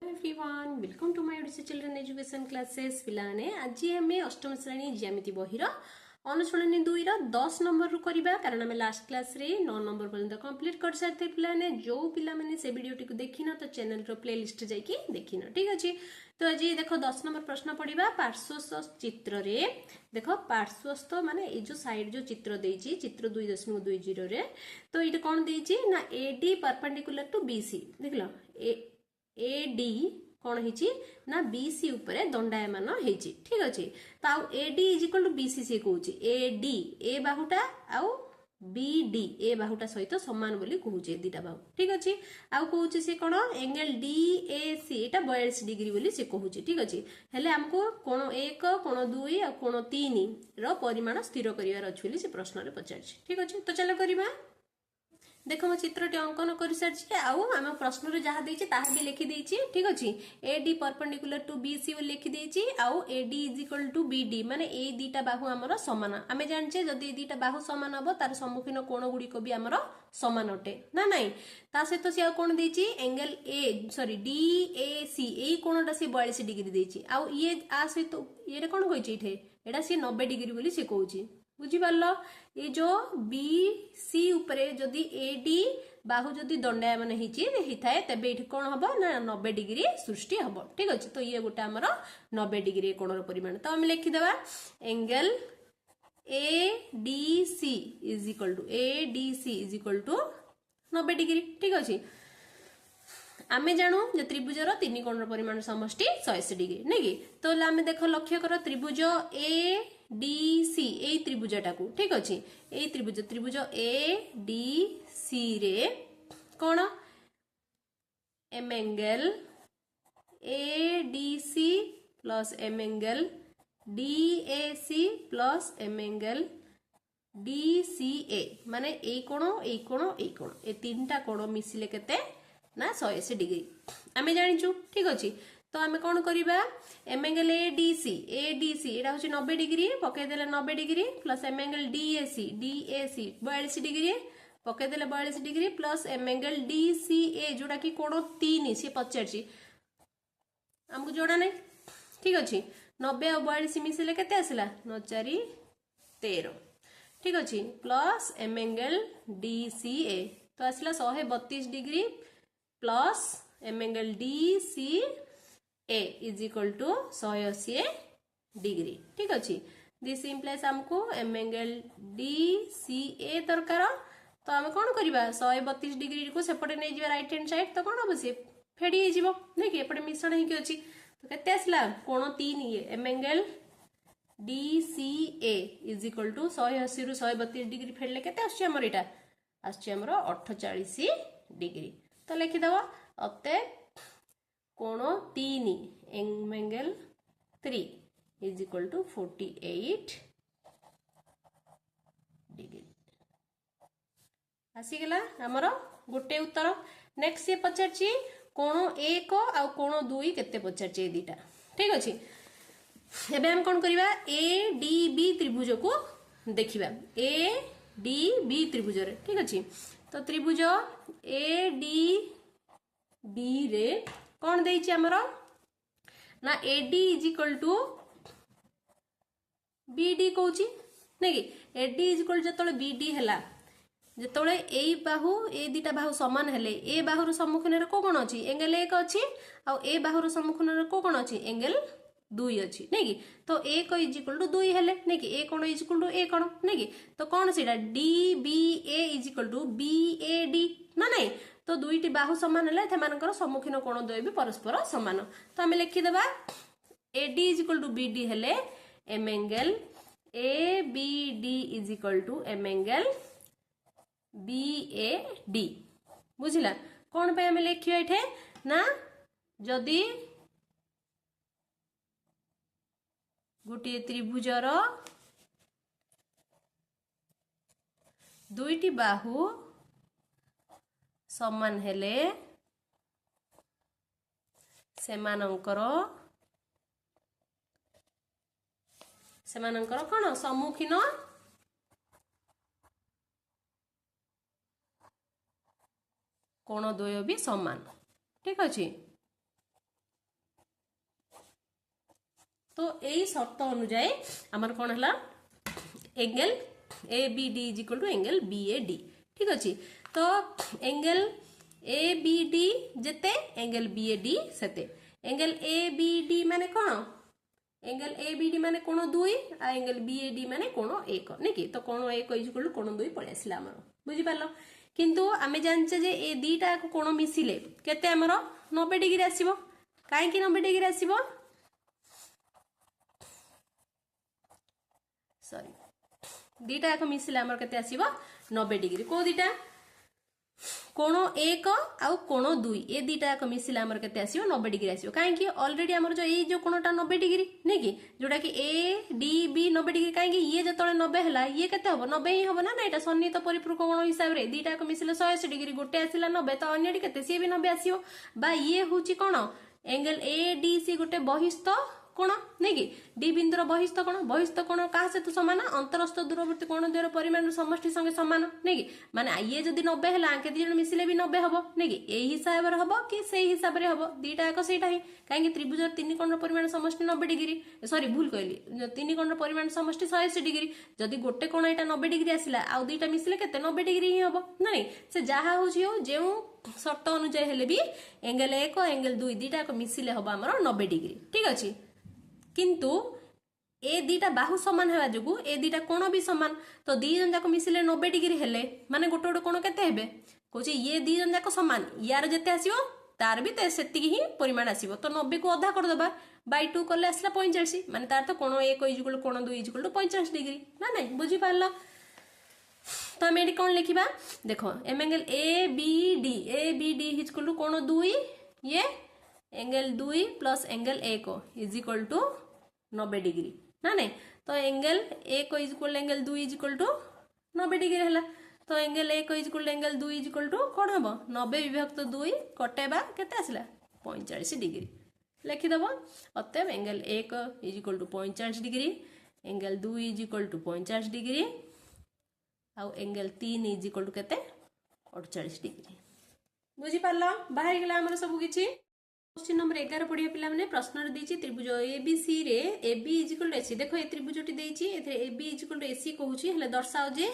Everyone welcome to my Odyssey children education classes पिलाने आज आम अष्टम श्रेणी ज्यामिति बहिर अनुशूनी 2 10 नंबर रु करबा कारण आम लास्ट क्लास रे 9 नंबर पर्यंत कंप्लीट कर सारते पिलाने जो पिला माने से वीडियो टिक देखिन तो चैनल रो प्लेलिस्ट जाई देखिन ठीक अछि। तो आज देखो 10 नंबर प्रश्न पढ़िबा पार्श्वस्थ चित्र रे देखो पार्श्वस्थ माने ए जो साइड जो चित्र देछि चित्र 2.20 रे तो ये कौन देछि ना एडी परपेंडिकुलर टू बीसी देखलो एडी कौन है ना बीसी उपरे दंडायमान होती ठीक अच्छे तो आउ AD is equal to BC से कहूँ एडी ए बाहुटा आउ बीडी ए बाहुटा सहित सामान बोली कहूचे दीटा बाहु ठीक अच्छे आउ कहूचे से कौन एंगल डीएसी एटा 42 डिग्री बोली से कहूचे ठीक अच्छे हेले हमको कोण 1 कोण 2 और कोण 3 रो परिमाण स्थिर करिवार अछि बोली से प्रश्न रे पचारछि ठीक अच्छे। तो चलो करिबा देख मो चित्रटी अंकन कर सारी आम प्रश्न रे जहाँ देछि ताहा भी लिखि देछि ठीक अछि। एडी परपेंडिकुलर टू बीसी लिखि देछि आउ AD is equal to BD माने ए दीटा बाहु हमर समान आमे जानछे जदी दीटा बाहु समान हबो तार सम्मुखीन कोण गुडी भी हमर समान अटे ना नहीं ता सहित से कोण देछि एंगल ए सॉरी डीएसी ए कोणटा से 42 डिग्री देछि आउ ये आ सहित ये कोन कहिछि इठे एडा से 90 डिग्री बोली से कहूछि बुझी पारल ये जो बी सी उपरे जदि एडी बाहु जदि दंडायमान होता तेबे ये कौन हम ना 90 डिग्री सृष्टि हम ठीक अच्छे। तो ये गोटे आमर 90 डिग्री कोणर परिमाण तो आम लिखिदेवा angle A D C is equal to 90 degree ठीक अच्छे। आमे जानू जे त्रिभुजर 3 कोणर परिमाण समष्टि 180 डिग्री नहीं कि तो आमे देख लक्ष्य कर त्रिभुज ए डी सी ए त्रिभुजटा को ठीक अच्छे ए त्रिभुज ए डी सी रे कौन M angle A D C plus M angle D A C plus M angle D C A माने ए कोण ए तीनटा कोण मिसिले केते ना 180 डिग्री आमे जानिचु ठीक अच्छे। तो आम कौन करवा M angle A D C एटा हूँ 90 डिग्री पकईदे 90 degree plus M angle D A C 42 degree पकईदे 42 degree plus M angle D C A जोटा कि कोण 3 सी पचार आमको जोड़ा नहीं ठीक अच्छे 90 और 42 मिसले के आसला 9 4 13 ठीक अच्छे plus M angle D C A तो आसला 132 degree plus M angle D C A is equal to 180 degree ठीक अच्छे। दिस इम्प्लाइज हमको M angle D C A दरकार तो आम कौन करवा 132 डिग्री को सेपटे नहीं जा राइट हैंड साइड तो कौन हम सी फेड़ी नहीं कि एपटे मिश्रण होगी अच्छी तो केते आसला कोण 3 ये एम angle D C A is equal to 180 रु 132 डिग्री फेड़ले केते आछी हमर एटा आछी हमर 48 डिग्री तो लिखिदवा अते कोण 3 M angle 3 is equal to 48 degree आसीगला हमर गोटे उत्तर। नेक्स्ट ये पचारची कोण 1 आ कोण 2 केते पचारची दीटा ठीक अछि। एबे हम कोन करबा ए डी बी त्रिभुज को देखिबा ए डी बी त्रिभुज रे ठीक अछि। तो त्रिभुज ए डी बी रे कौन देछि हमर ना A D is equal to B D कहूची नहीं कि एडी इज इक्वल जतले बीडी हला जतले ए बाहु ए दीटा बाहु समान हेले ए बाहुर सम्मुखीन रे को कोन अछि एंगल 1 अछि आ ए बाहुर सम्मुखीन रे को कोन अछि एंगल 2 अछि नहीं कि तो 1 इज इक्वल टू 2 हेले नहीं कि ए कोन इज इक्वल टू ए कोन नहीं कि तो कौन theta D B A is equal to B A D ना नहीं तो दुईटी बाहु समान है सेमानकर सम्मुखीन कोण द्वय भी परस्पर समान तो आम लिखिदेवा A D is equal to B D हेले M angle A B D is equal to M angle B A D बुझिला कौन पे आम लिखियो एठे ना जदि गोटे त्रिभुजर दुईटी बाहु समान हेले सेमानंकर कौन सम्मुखीन कोण द्वय भी समान ठीक अच्छे। तो यही शर्त अनुजाई आमर कौन है angle A B D is equal to angle B A D. ठीक अच्छे तो एंगल ए बी डी जेते एंगल बी ए डी सेते एंगल ए बी डी माने कौन एंगल ए बी डी माने कोण 2 आ एंगल बी ए डी माने कोण 1 नहीं कि तो कोण 1 इज इक्वल टू कोण 2 पळे आसिला हमर बुझी पारलो किंतु आमे जानचे जे ए दीटा को कोण मिसिले केते हमर 90 डिग्री आसीबो काहे कि 90 डिग्री आसीबो सॉरी दीटा याक मिसिले हमर केते आसीबो 90 डिग्री को दीटा कोण 1 आउ कोण 2 ए दीटा याक मिसिले हमर केते आसीबो 90 डिग्री आसीबो काहे कि ऑलरेडी हमर जो ए जो कोणटा 90 डिग्री नै कि जोडा कि ए डी बी 90 डिग्री काहे कि ये जतळे 90 हला ये केते हबो 90 ही हबो ना ना एटा सन्निहित परिपूरक कोण हिसाब रे दीटा याक मिसिले 180 डिग्री गोटे आसिला 90 तो अन्यडी केते से भी 90 आसीबो बा ये होची कोण एंगल ए डी सी गोटे बहिस्थ कोण नहीं कि डी बिंदुर बहिस्थ कोण का सहित समान अंतरस्थ दूरवर्ती कोण द्वयर परिमाण समष्टि संगे समान नहीं कि माने ये जदी 90 हला आके दी जण मिसिले भी 90 हबो नहीं कि एही हिसाब रे हबो कि सेही हिसाब रे हबो दीटा एक सेटा ही काहे कि त्रिभुज तीन कोण परिमाण समष्टि 90 डिग्री सॉरी भूल कहली तीन कोण परिमाण समष्टि 180 डिग्री जदी गोटे कोण एटा 90 डिग्री आसिला आ दुईटा मिसिले केते 90 डिग्री ही हबो नहीं से जहा होची हो जेउ शर्त अनुसार हेले भी एंगल 1 और एंगल 2 दीटा को मिसिले हबो हमर 90 डिग्री ठीक अछि किंतु ए दीटा बाहु समान हेबा जोगु ए दीटा कोण भी समान तो दी जन जाको मिसिले 90 डिग्री हेले माने गोटे गोटे कोण केते हेबे कोची ये दी जन जाको समान यार जते आसीबो तार भी सेतिकी ही परिमाण आसीबो तो 90 को आधा कर दबा बाय 2 करले आसला 45 माने तार तो कोण 1 इज इक्वल टू कोण 2 इज इक्वल टू 45 डिग्री ना नहीं बुझी पारला तो हम एडी कोन लिखिबा देखो M angle A B D is equal to कोण 2 ये angle 2 plus angle 1 is equal to 90 degree ना नहीं तो angle 1 is equal angle 2 is equal to 90 degree हला तो angle 1 is equal angle 2 is equal to कोन हबो 90 विभक्त 2 कटेबा केते आसला 45 डिग्री लिखि दबो अतएव angle 1 is equal to 45 degree angle 2 is equal to 50 degree आ एंगल 3 इज इक्वल टू केते 48 डिग्री बुझी पारला बाहर गेला हमर सब किछि क्वेश्चन नंबर 11 पढ़िया पिला माने प्रश्न रे देछि त्रिभुज एबीसी रे A B is equal to A C देखो ए त्रिभुजटी देछि एथे A B is equal to A C कहूछि हले दर्शाओ जे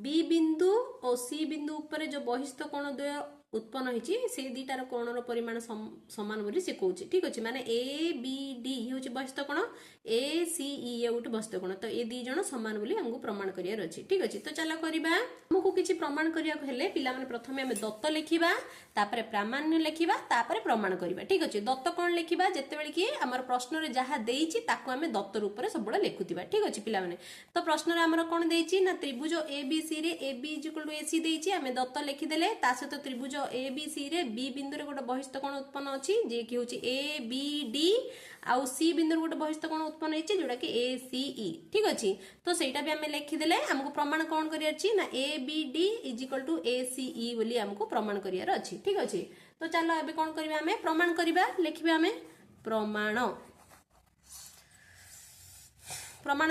बी बिंदु और सी बिंदु ऊपर जो बहिस्थ कोण द्वय उत्पन्न होइछि से दीटार कोणर परिमाण समान बोली से कहूछि ठीक अछि माने ए बी डी होछि बहिस्थ कोण ए सी ई ए गोटे बहिस्थ कोण तो ए दी जण समान बोली हमको प्रमाण करियार अछि ठीक अछि तो चला करिबा हमको किछि प्रमाण करिया हेले पिला माने प्रथमे हम दत्त लिखिबा तापरे प्रामाण्य लिखिबा तापरे प्रमाण करिबा ठीक अछि दत्त कोन लिखिबा जते बेले कि हमर प्रश्न रे जहा देइछि ताको हम दत्त रूप रे सबुडा लिखुतिबा ठीक अछि पिला माने तो प्रश्न रे हमर कोन देइछि ना त्रिभुज एबीसी रे A B is equal to A C देइछि हम दत्त लिखि देले ता सहित त्रिभुज एबीसी रे बी बिंदु रे गोटे बहिस्थ कोण उत्पन्न अछि जे कि होछि ए बी डी आउ सी बिंदु गोटे बहिस्थ कोण उत्पन्न होइछि जोडा कि ए सी ई ठीक अछि तो सेटा भी हम लिखि देले हमको प्रमाण कोन करियार अछि ना A B D is equal to A C E बोली हमको प्रमाण करियार अछि ठीक अछि तो चलो अबे कोन करबा हमें प्रमाण करबा लिखबा हमें प्रमाण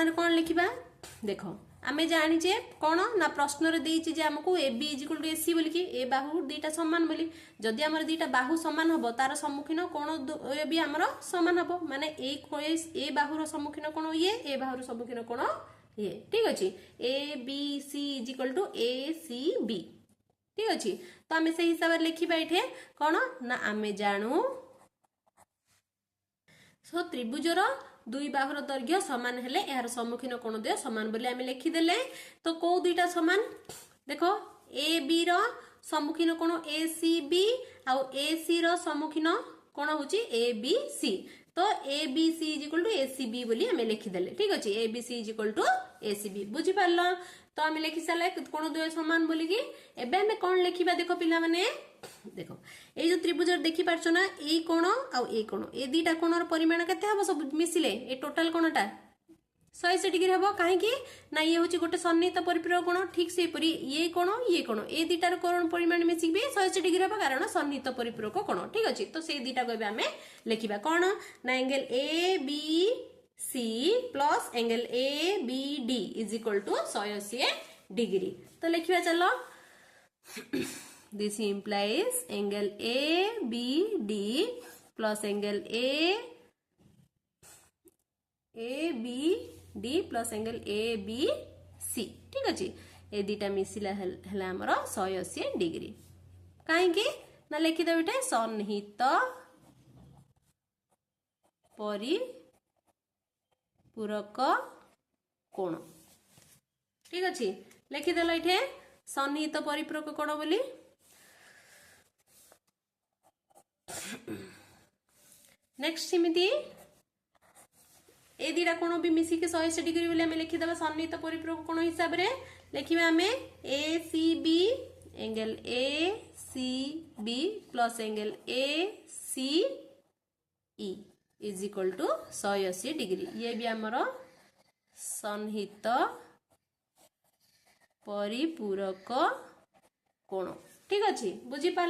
रे कोन लिखबा देखो आमे जानि जे कोन ना प्रश्न रे देइछि जे हमको A B is equal to AC बोली कि ए बाहु दीटा समान बोली जदि हमर दीटा बाहु समान हबो तार सम्मुखीन कोन भी हमर समान हबो माने ए बाहु रो सम्मुखीन कोन ये ए बाहु रो सम्मुखीन कोन ये ठीक अछि A B C is equal to A C B ठीक अछि तो आमे से हिसाब रे लिखिबा इठे कोन ना आमे जानू सो त्रिभुजर दुई बाहुर दैर्घ्य समान हेले यार सम्मुखीन कोण द्वय समान बोली आमे लिखि देले तो को दुईटा समान देखो ए बी रो सम्मुखीन कोण ए सी बी आ ए सी रो सम्मुखीन कोण होची ए बी सी तो A B C is equal to A C B बोली आमे लिखि देले ठीक अछि A B C is equal to A C B बुझी पारलो तो आमे लिखि साले कोण द्वय समान बोली कि एबे हमें कोन लिखिबा देखो पिला माने देखो ए जो त्रिभुज देखि पारछो ना ए कोण आ ए कोण ए दीटा कोणर परिमाण केते हबो सब मिसिले ए टोटल कोणटा 180 डिग्री हबो काहे कि ना ये होची गोटे सन्निहित परिपूरक कोण ठीक से परी ये कोण ए दीटार कोण परिमाण मिसि भी 180 डिग्री हबो कारण सन्निहित परिपूरक कोण ठीक अछि तो से दीटा कहबे हमें लिखिबा कोण ना angle A B C plus angle A B D is equal to 180 degree तो लिखिबा चलो this implies angle A, B, D plus angle A, A B D plus angle A B C ठीक अच्छे ए दीटा मिसिला है आमर 180 डिग्री कहीं ना लिखिदेव ये सन्निहित परिपूरक कोण ठीक अच्छे लिखिदेल ये सन्निहित परिपूरक कोण बोली नेक्स्ट सेमती ए दीटा कोण भी मिसिक 180 डिग्री बोली आम लिखिदेव सन्निहित परिपूरक कोण हिसाब से लिखा आम A C B angle A C B plus angle A C E is equal to 180 degree ये भी आमर सन्निहित परिपूरक कोण ठीक अच्छे बुझीपार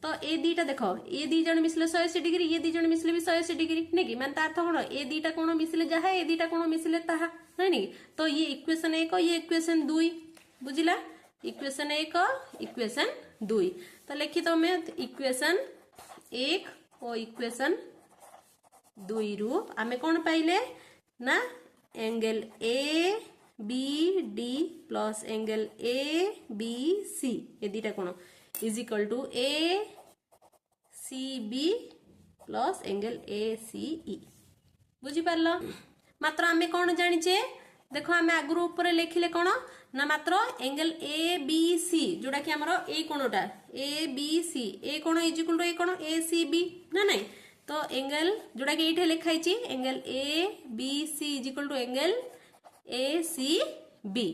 तो ए दीटा देख ये दी जन मिसले 180 डिग्री ये दी जन मिसले भी 180 डिग्री नहीं कि माने अर्थ कौन ए दीटा कोण मिसले जहा ए दीटा कोण मिसले ताहा नहीं तो ये इक्वेशन 1 ये इक्वेशन 2 बुझिला इक्वेशन 1 इक्वेशन 2 तो लिखि तो मैं इक्वेशन 1 और इक्वेशन 2 रु आमे कौन पाइले ना angle A B D plus angle A B C ए दीटा कोण is equal to A C B plus angle A C E बुझीपार मात्र आम कौन जाचे देख आम आगुरी ऊपर लिखिले कौन ना मात्र एंगल ए बी सी जोड़ा कि आमर ए कोणटा ए बी सी ए कोण इज इक्वल टू ए कोण ए सी बी ना नहीं तो एंगल जोड़ा कि ये लिखाई angle A B C is equal to angle A C B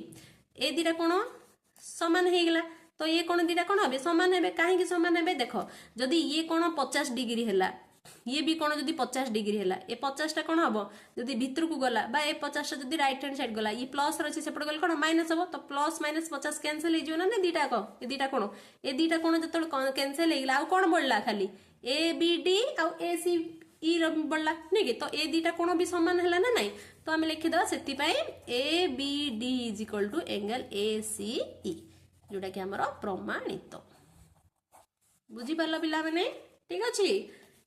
ए दीटा कोण समान हो गला तो ये कोण दीटा कोण हे समान हे कहीं समान हे देख जदि ये कोण 50 डिग्री है ये भी कोण जदि 50 डिग्री है ए 50 टा कोण हम जदि भितर को गला बा ए 50 जदि राइट हैंड साइड गला ये प्लस रही सेपट गले कोण माइनस हम तो प्लस माइनस 50 कैंसिल हो ना दीटा को ए दीटा कोण जो कैंसिल हो आउ कोण बढ़ला खाली ए बी डी आउ ए सी ई बढ़ला नहीं कि तो ए दीटा कोण भी समान है ना नहीं तो आम लिखिद से A B D is equal to angle A C E जोटा कि आमर प्रमाणित बुझीपार पिला माने ठीक अच्छे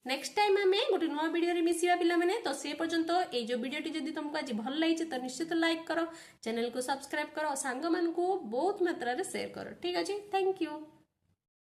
नेक्स्ट टाइम आम गोटे नुआ वीडियो मिसिया पिला माने तो से पर्यंत ये जो वीडियोटी जदि तुमको आज भल लगी तो निश्चित लाइक करो चैनल को सब्सक्राइब करो सांग मान को बहुत मात्रा रे शेयर करो ठीक अच्छे थैंक यू।